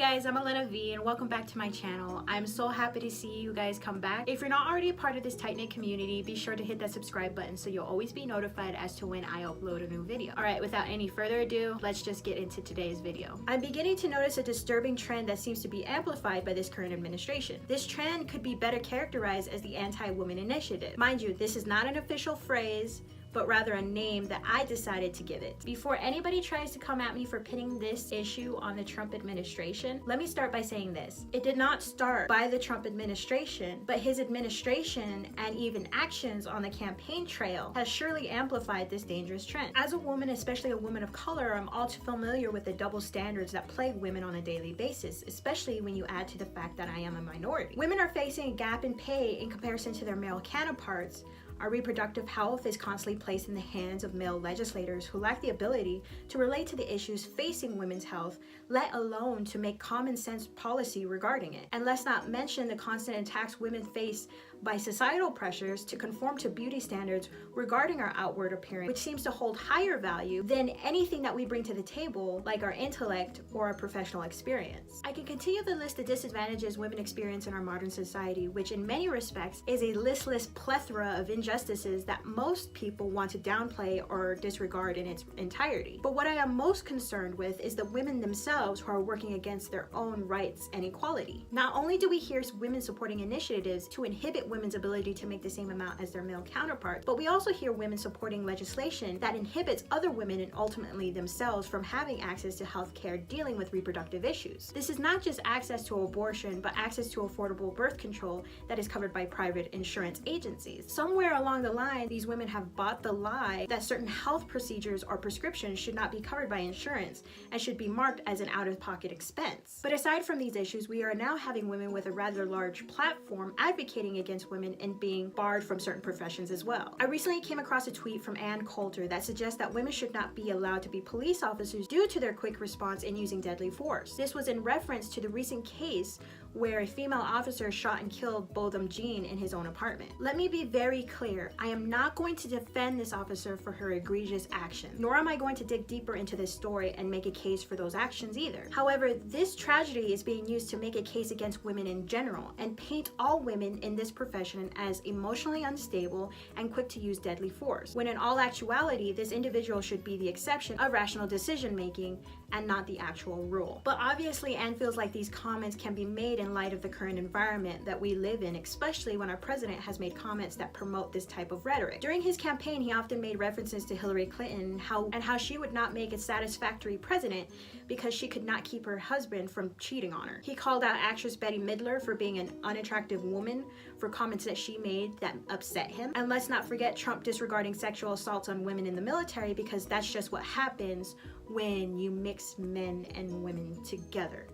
guys, I'm ElenaVe and welcome back to my channel. I'm so happy to see you guys come back. If you're not already a part of this tight-knit community, be sure to hit that subscribe button so you'll always be notified as to when I upload a new video. Alright, without any further ado, let's just get into today's video. I'm beginning to notice a disturbing trend that seems to be amplified by this current administration. This trend could be better characterized as the anti-woman initiative. Mind you, this is not an official phrase, but rather a name that I decided to give it. Before anybody tries to come at me for pinning this issue on the Trump administration, let me start by saying this. It did not start by the Trump administration, but his administration and even actions on the campaign trail has surely amplified this dangerous trend. As a woman, especially a woman of color, I'm all too familiar with the double standards that plague women on a daily basis, especially when you add to the fact that I am a minority. Women are facing a gap in pay in comparison to their male counterparts. Our reproductive health is constantly placed in the hands of male legislators who lack the ability to relate to the issues facing women's health, let alone to make common sense policy regarding it. And let's not mention the constant attacks women face by societal pressures to conform to beauty standards regarding our outward appearance, which seems to hold higher value than anything that we bring to the table, like our intellect or our professional experience. I can continue the list of disadvantages women experience in our modern society, which in many respects is a listless plethora of injustices that most people want to downplay or disregard in its entirety. But what I am most concerned with is the women themselves who are working against their own rights and equality. Not only do we hear women supporting initiatives to inhibit women's ability to make the same amount as their male counterparts, but we also hear women supporting legislation that inhibits other women and ultimately themselves from having access to health care dealing with reproductive issues. This is not just access to abortion, but access to affordable birth control that is covered by private insurance agencies. Somewhere along the line, these women have bought the lie that certain health procedures or prescriptions should not be covered by insurance and should be marked as an out-of-pocket expense. But aside from these issues, we are now having women with a rather large platform advocating against women and being barred from certain professions as well. I recently came across a tweet from Coulter that suggests that women should not be allowed to be police officers due to their quick response in using deadly force. This was in reference to the recent case where a female officer shot and killed Botham Jean in his own apartment. Let me be very clear, I am not going to defend this officer for her egregious action, nor am I going to dig deeper into this story and make a case for those actions either. However, this tragedy is being used to make a case against women in general and paint all women in this profession as emotionally unstable and quick to use deadly force, when in all actuality, this individual should be the exception of rational decision making and not the actual rule. But obviously, Anne feels like these comments can be made in light of the current environment that we live in, especially when our president has made comments that promote this type of rhetoric. During his campaign, he often made references to Hillary Clinton and how she would not make a satisfactory president because she could not keep her husband from cheating on her. He called out actress Bette Midler for being an unattractive woman for comments that she made that upset him. And let's not forget Trump disregarding sexual assaults on women in the military, because that's just what happens when you mix men and women together.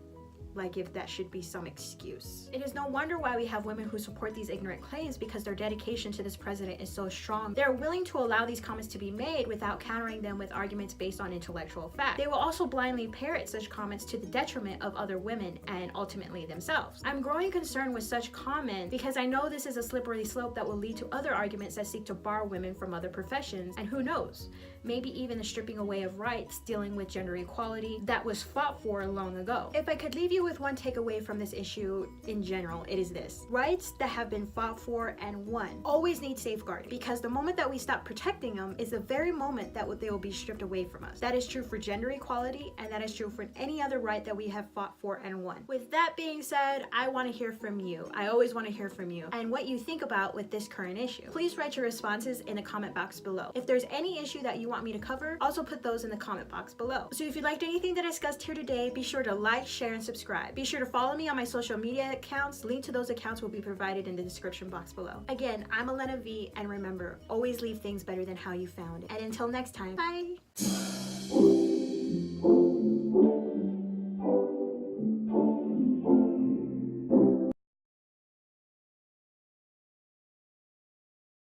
Like if that should be some excuse. It is no wonder why we have women who support these ignorant claims, because their dedication to this president is so strong. They're willing to allow these comments to be made without countering them with arguments based on intellectual fact. They will also blindly parrot such comments to the detriment of other women and ultimately themselves. I'm growing concerned with such comments because I know this is a slippery slope that will lead to other arguments that seek to bar women from other professions, and who knows, maybe even the stripping away of rights dealing with gender equality that was fought for long ago. If I could leave you with one takeaway from this issue in general, it is this: rights that have been fought for and won always need safeguarding, because the moment that we stop protecting them is the very moment that they will be stripped away from us. That is true for gender equality, and that is true for any other right that we have fought for and won. With that being said, I want to hear from you. I always want to hear from you and what you think about with this current issue. Please write your responses in the comment box below. If there's any issue that you want me to cover, also put those in the comment box below. So if you liked anything that I discussed here today, be sure to like, share, and subscribe. Be sure to follow me on my social media accounts. Link to those accounts will be provided in the description box below. Again, I'm ElenaVe, and remember, always leave things better than how you found it. And until next time, bye!